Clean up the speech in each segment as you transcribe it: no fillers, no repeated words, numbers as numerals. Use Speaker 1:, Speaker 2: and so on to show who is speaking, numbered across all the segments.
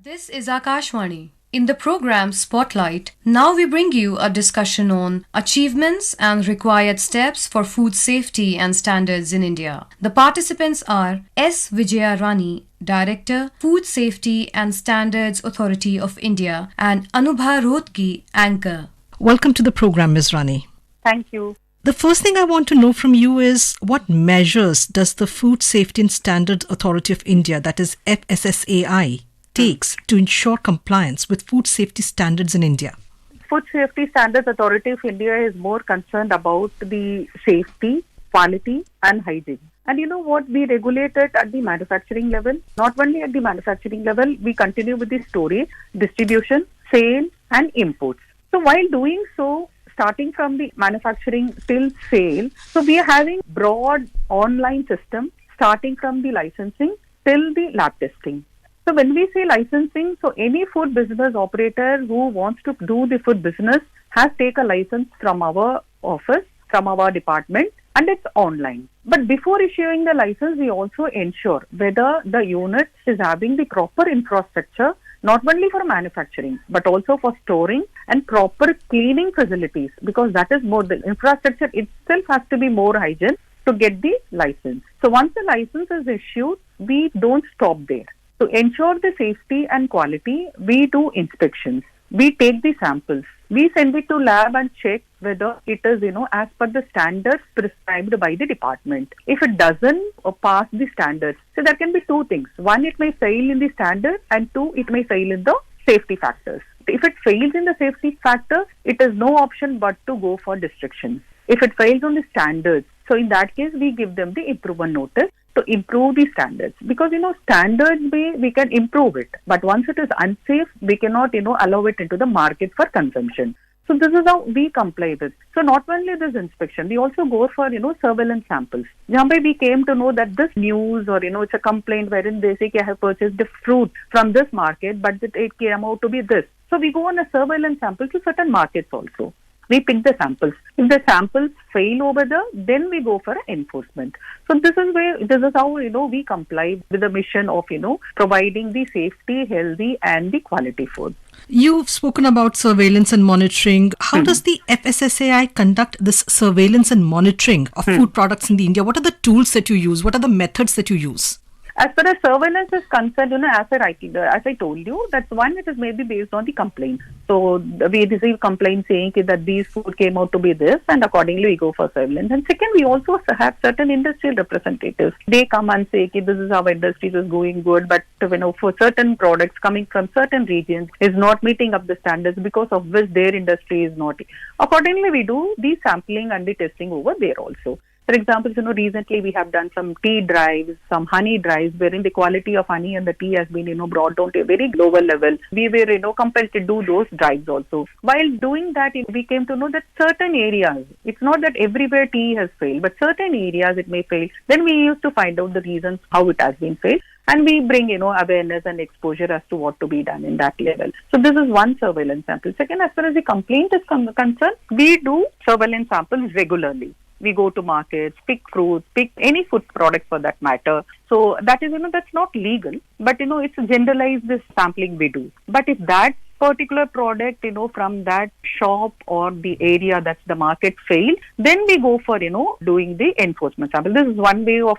Speaker 1: This is Akashwani. In the program Spotlight, now we bring you a discussion on achievements and required steps for food safety and standards in India. The participants are S. Vijaya Rani, Director, Food Safety and Standards Authority of India, and Anubha Rohatgi, Anchor.
Speaker 2: Welcome to the program, Ms. Rani.
Speaker 3: Thank you.
Speaker 2: The first thing I want to know from you is what measures does the Food Safety and Standards Authority of India, that is FSSAI, takes to ensure compliance with food safety standards in India?
Speaker 3: Food Safety Standards Authority of India is more concerned about the safety, quality and hygiene. And you know what? We regulate it at the manufacturing level. Not only at the manufacturing level, we continue with the storage, distribution, sale and imports. So while doing so, starting from the manufacturing till sale, so we are having broad online system starting from the licensing till the lab testing. So when we say licensing, so any food business operator who wants to do the food business has take a license from our office, from our department, and it's online. But before issuing the license, we also ensure whether the unit is having the proper infrastructure, not only for manufacturing, but also for storing and proper cleaning facilities, because that is more, the infrastructure itself has to be more hygiene to get the license. So once the license is issued, we don't stop there. To ensure the safety and quality, we do inspections. We take the samples. We send it to lab and check whether it is, as per the standards prescribed by the department. If it doesn't pass the standards, so there can be two things. One, it may fail in the standards, and two, it may fail in the safety factors. If it fails in the safety factors, it is no option but to go for restrictions. If it fails on the standards, so in that case, we give them the improvement notice to improve the standards, because standards we can improve it, but once it is unsafe, we cannot allow it into the market for consumption. So this is how we comply with. So not only this inspection, we also go for surveillance samples. Jambai, we came to know that this news or it's a complaint wherein they say I have purchased the fruit from this market, but it came out to be this. So we go on a surveillance sample to certain markets also. We pick the samples. If the samples fail over there, then we go for enforcement. So this is how we comply with the mission of providing the safety, healthy and the quality food.
Speaker 2: You've spoken about surveillance and monitoring. How does the FSSAI conduct this surveillance and monitoring of food products in India? What are the tools that you use? What are the methods that you use?
Speaker 3: As far as surveillance is concerned, as I told you, that's one, it is maybe based on the complaint. So we receive complaints saying that these food came out to be this, and accordingly we go for surveillance. And second, we also have certain industrial representatives. They come and say this is how industry is going good, but for certain products coming from certain regions is not meeting up the standards, because of which their industry is not. Accordingly, we do the sampling and the testing over there also. For example, recently we have done some tea drives, some honey drives, wherein the quality of honey and the tea has been, brought down to a very lower level. We were, compelled to do those drives also. While doing that, we came to know that certain areas, it's not that everywhere tea has failed, but certain areas it may fail. Then we used to find out the reasons how it has been failed. And we bring, awareness and exposure as to what to be done in that level. So this is one surveillance sample. Second, as far as the complaint is concerned, we do surveillance samples regularly. We go to markets, pick fruits, pick any food product for that matter. So that is, that's not legal, but, it's generalized this sampling we do. But if that particular product, from that shop or the area that's the market failed, then we go for, doing the enforcement sample. This is one way of,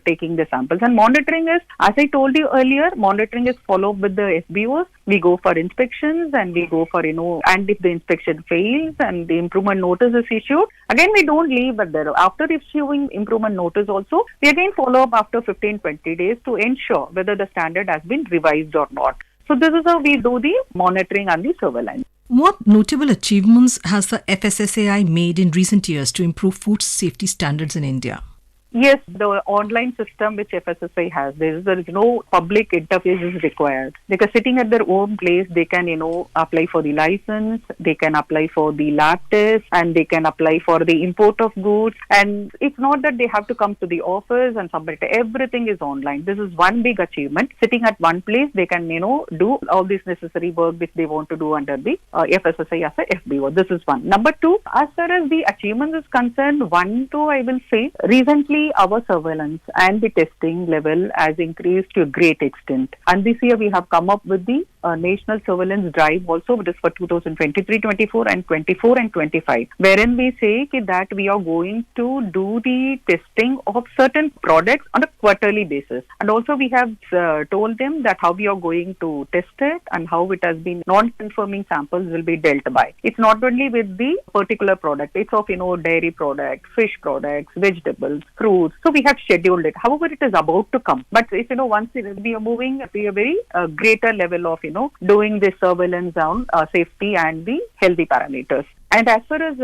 Speaker 3: taking the samples. And monitoring is, as I told you earlier, monitoring is followed with the FBOs. We go for inspections and we go for, and if the inspection fails and the improvement notice is issued, again, we don't leave it there. After issuing improvement notice also, we again follow up after 15-20 days to ensure whether the standard has been revised or not. So this is how we do the monitoring and the surveillance.
Speaker 2: What notable achievements has the FSSAI made in recent years to improve food safety standards in India?
Speaker 3: Yes, the online system which FSSAI has, there is no public interface is required. They are sitting at their own place, they can, apply for the license, they can apply for the lab test, and they can apply for the import of goods. And it's not that they have to come to the office and submit. Everything is online. This is one big achievement. Sitting at one place, they can, do all this necessary work which they want to do under the FSSAI as a FBO. This is one. Number two, as far as the achievements is concerned, I will say, recently our surveillance and the testing level has increased to a great extent. And this year we have come up with the national surveillance drive also, which is for 2023-24 and 24 and 25, wherein we say that we are going to do the testing of certain products on a quarterly basis. And also we have told them that how we are going to test it and how it has been non-confirming samples will be dealt by. It's not only with the particular product, it's of, dairy products, fish products, vegetables, fruits. So we have scheduled it. However, it is about to come. But if, once we are moving to a very greater level of, doing the surveillance on safety and the healthy parameters. And as far as,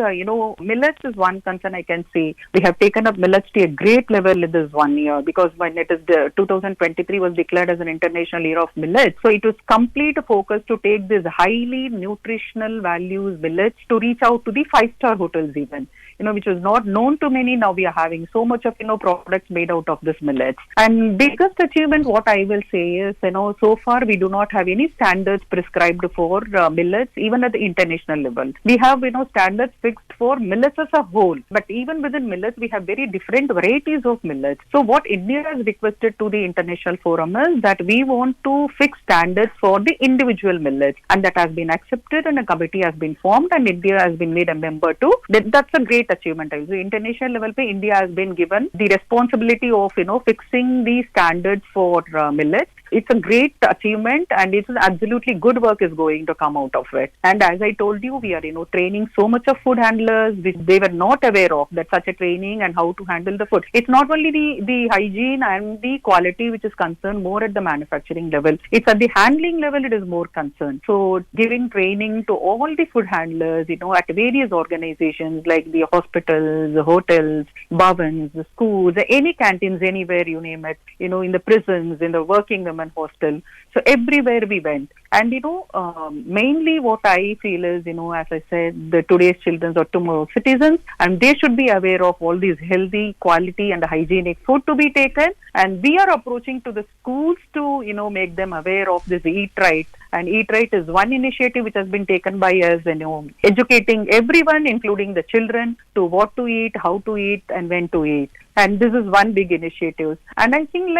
Speaker 3: millets is one concern, I can say we have taken up millets to a great level in this 1 year, because when it is 2023 was declared as an international year of millets. So it was complete focus to take these highly nutritional values millets to reach out to the 5-star hotels even, which was not known to many. Now we are having so much of, products made out of this millets. And biggest achievement, what I will say is, so far we do not have any standards prescribed for millets, even at the international level. We have, standards fixed for millets as a whole. But even within millets, we have very different varieties of millets. So what India has requested to the international forum is that we want to fix standards for the individual millets. And that has been accepted, and a committee has been formed, and India has been made a member too. That's a great achievement. So international level, India has been given the responsibility of, fixing the standards for millets. It's a great achievement, and it's absolutely good work is going to come out of it. And as I told you, we are, training so much of food handlers which they were not aware of, that such a training and how to handle the food. It's not only the hygiene and the quality which is concerned more at the manufacturing level. It's at the handling level it is more concerned. So giving training to all the food handlers, at various organizations like the hospitals, the hotels, bhavans, the schools, any canteens, anywhere you name it, in the prisons, in the working women hostel. So everywhere we went. And, mainly what I feel is, as I said, the today's children are tomorrow's citizens, and they should be aware of all these healthy, quality and hygienic food to be taken. And we are approaching to the schools to, make them aware of this Eat Right. And Eat Right is one initiative which has been taken by us, educating everyone, including the children, to what to eat, how to eat, and when to eat. And this is one big initiative. And I think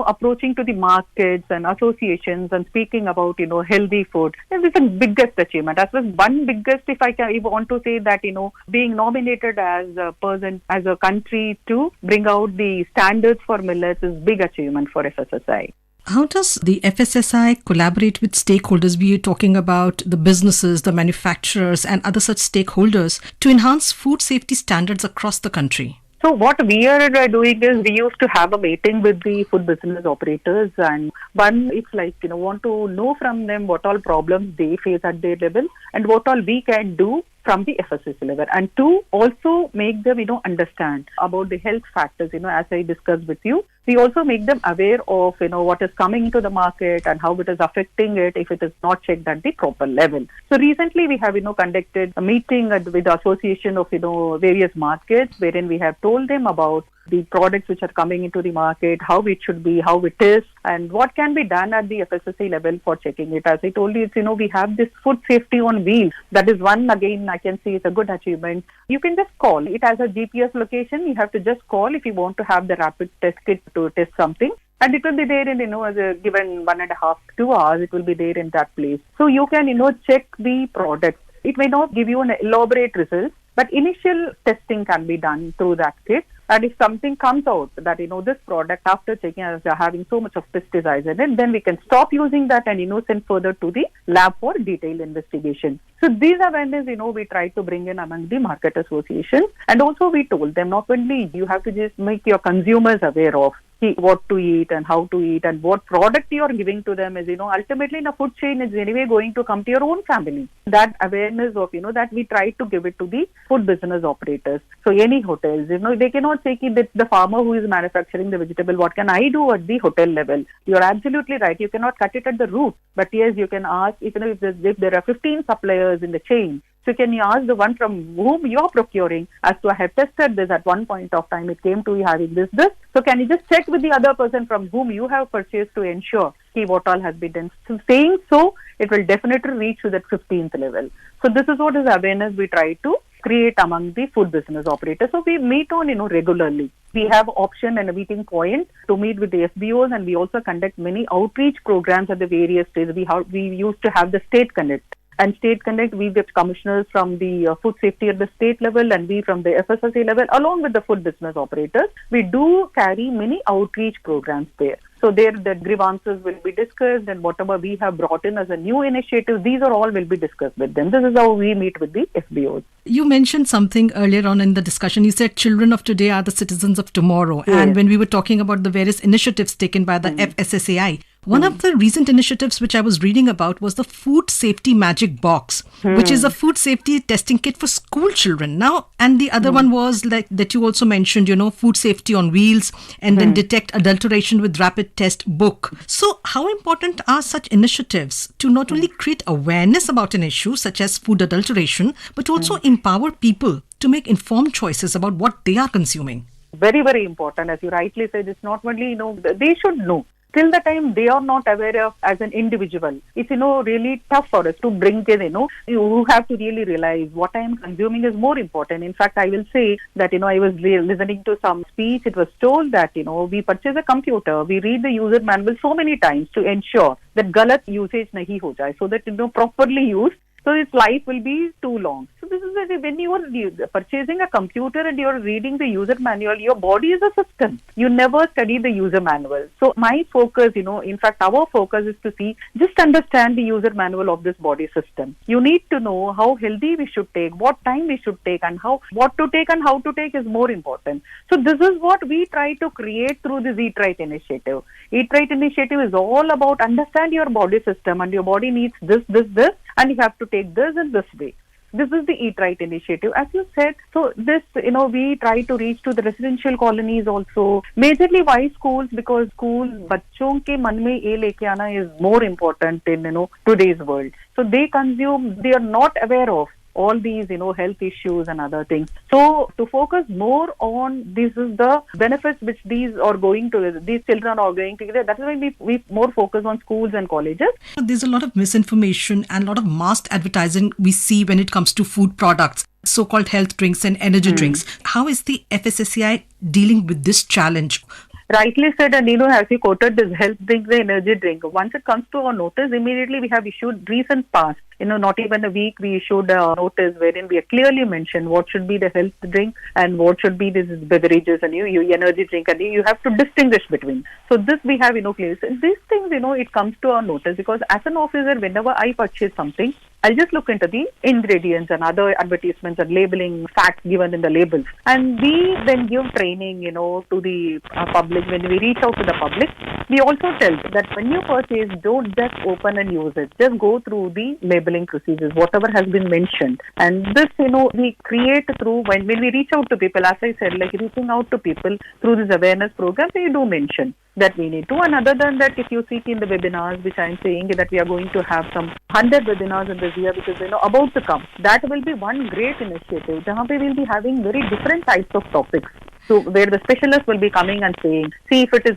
Speaker 3: approaching to the markets and associations and speaking about, healthy food, this is the biggest achievement. As well as one biggest, if I want to say that, being nominated as a person, as a country to bring out the standards for millets is big achievement for FSSAI.
Speaker 2: How does the FSSAI collaborate with stakeholders, be you talking about the businesses, the manufacturers and other such stakeholders, to enhance food safety standards across the country?
Speaker 3: So what we are doing is we used to have a meeting with the food business operators, and one, it's like, want to know from them what all problems they face at their level and what all we can do from the FSSAI level. And two, also make them, understand about the health factors, as I discussed with you. We also make them aware of, what is coming into the market and how it is affecting it if it is not checked at the proper level. So recently we have, conducted a meeting with the association of, various markets, wherein we have told them about the products which are coming into the market, how it should be, how it is, and what can be done at the FSSAI level for checking it. As I told you, it's, we have this food safety on wheels. That is one, again, I can say it's a good achievement. You can just call. It has a GPS location. You have to just call if you want to have the rapid test kit to test something. And it will be there in, as a given 1.5 to 2 hours, it will be there in that place. So you can, check the product. It may not give you an elaborate result, but initial testing can be done through that kit. And if something comes out that, this product after checking as having so much of pesticides in it, then we can stop using that and, send further to the lab for detailed investigation. So these awareness, we try to bring in among the market associations. And also we told them not only you have to just make your consumers aware of what to eat and how to eat and what product you are giving to them is, ultimately in a food chain is anyway going to come to your own family. That awareness of, that we try to give it to the food business operators. So any hotels, they cannot say that the farmer who is manufacturing the vegetable, what can I do at the hotel level? You're absolutely right. You cannot cut it at the root. But yes, you can ask, if there are 15 suppliers in the chain, so can you ask the one from whom you are procuring as to I have tested this at one point of time, it came to having this. So can you just check with the other person from whom you have purchased to ensure what all has been done. So saying so, it will definitely reach to that 15th level. So this is what is awareness we try to create among the food business operators. So we meet on, regularly. We have option and a meeting point to meet with the FBOs, and we also conduct many outreach programs at the various states. We used to have the State Connect. And State Connect, we get commissioners from the food safety at the state level, and we from the FSSAI level, along with the food business operators. We do carry many outreach programs there. So there the grievances will be discussed, and whatever we have brought in as a new initiative, these are all will be discussed with them. This is how we meet with the FBOs.
Speaker 2: You mentioned something earlier on in the discussion. You said children of today are the citizens of tomorrow.
Speaker 3: Yes.
Speaker 2: And when we were talking about the various initiatives taken by the FSSAI, one of the recent initiatives which I was reading about was the Food Safety Magic Box, which is a food safety testing kit for school children. Now, and the other one was like that you also mentioned, food safety on wheels, and then detect adulteration with rapid test book. So how important are such initiatives to not only create awareness about an issue such as food adulteration, but also empower people to make informed choices about what they are consuming?
Speaker 3: Very, very important. As you rightly said, it's not only, they should know. Till the time they are not aware of as an individual, it's, really tough for us to bring in, you have to really realize what I am consuming is more important. In fact, I will say that, I was listening to some speech. It was told that, we purchase a computer, we read the user manual so many times to ensure that galat usage nahi ho jaye, so that, properly used. So its life will be too long. So this is when you are purchasing a computer and you are reading the user manual, your body is a system. You never study the user manual. So my focus, in fact, our focus is to see, just understand the user manual of this body system. You need to know how healthy we should take, what time we should take, and what to take and how to take is more important. So this is what we try to create through this Eat Right initiative. Eat Right initiative is all about understand your body system, and your body needs this, and you have to take this in this way. This is the Eat Right initiative, as you said. So this, we try to reach to the residential colonies also. Majorly why schools? Because schools, बच्चों के मन में ये लेके आना is more important in, today's world. So they consume, they are not aware of all these, health issues and other things. So to focus more on this is the benefits which these children are going to get. That is why we more focus on schools and colleges.
Speaker 2: There's a lot of misinformation and a lot of masked advertising we see when it comes to food products, so-called health drinks and energy drinks. How is the FSSAI dealing with this challenge?
Speaker 3: Rightly said, and as you quoted this health drink, the energy drink. Once it comes to our notice, immediately we have issued recent past. Not even a week, we issued a notice wherein we clearly mentioned what should be the health drink and what should be these beverages and you energy drink, and you have to distinguish between. So this we have, clear. So these things, it comes to our notice, because as an officer, whenever I purchase something, I'll just look into the ingredients and other advertisements and labeling facts given in the labels. And we then give training, to the public. When we reach out to the public, we also tell that when you purchase, don't just open and use it. Just go through the labeling procedures, whatever has been mentioned. And this, we create through, when we reach out to people, as I said, like reaching out to people through this awareness program, we do mention that we need to. And other than that, if you see in the webinars, which I am saying that we are going to have some 100 webinars in this year, because about to come, that will be one great initiative. Jahan pe we'll be having very different types of topics. So where the specialists will be coming and saying, see if it is,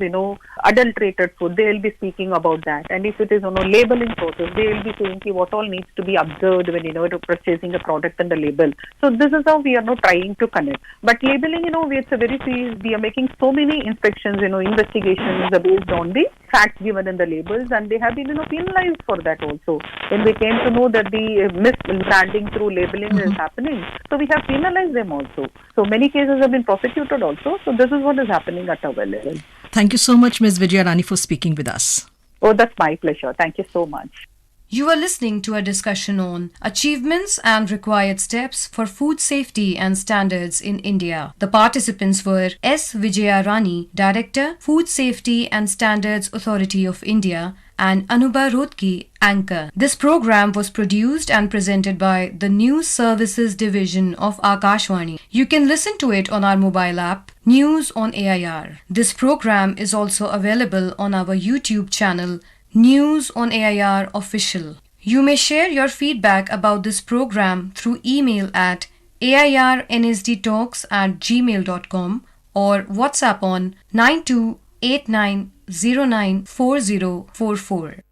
Speaker 3: adulterated food, they will be speaking about that. And if it is, labeling process, they will be saying what all needs to be observed when, purchasing a product and the label. So this is how we are now trying to connect. But labeling, we are making so many inspections, investigations based on the facts given in the labels, and they have been, penalized for that also. When we came to know that the misbranding through labeling is happening, so we have penalized them also. So many cases have been prosecuted also. So this is what is happening at our level.
Speaker 2: Thank you so much, Ms. Vijaya Rani, for speaking with us.
Speaker 3: Oh, that's my pleasure. Thank you so much.
Speaker 1: You are listening to a discussion on achievements and required steps for food safety and standards in India. The participants were S. Vijaya Rani, Director, Food Safety and Standards Authority of India, and Anubha Rohatgi, Anchor. This program was produced and presented by the News Services Division of Akashvani. You can listen to it on our mobile app, News on AIR. This program is also available on our YouTube channel, News on AIR Official. You may share your feedback about this program through email at airnsdtalks@gmail.com or WhatsApp on 92 89094044.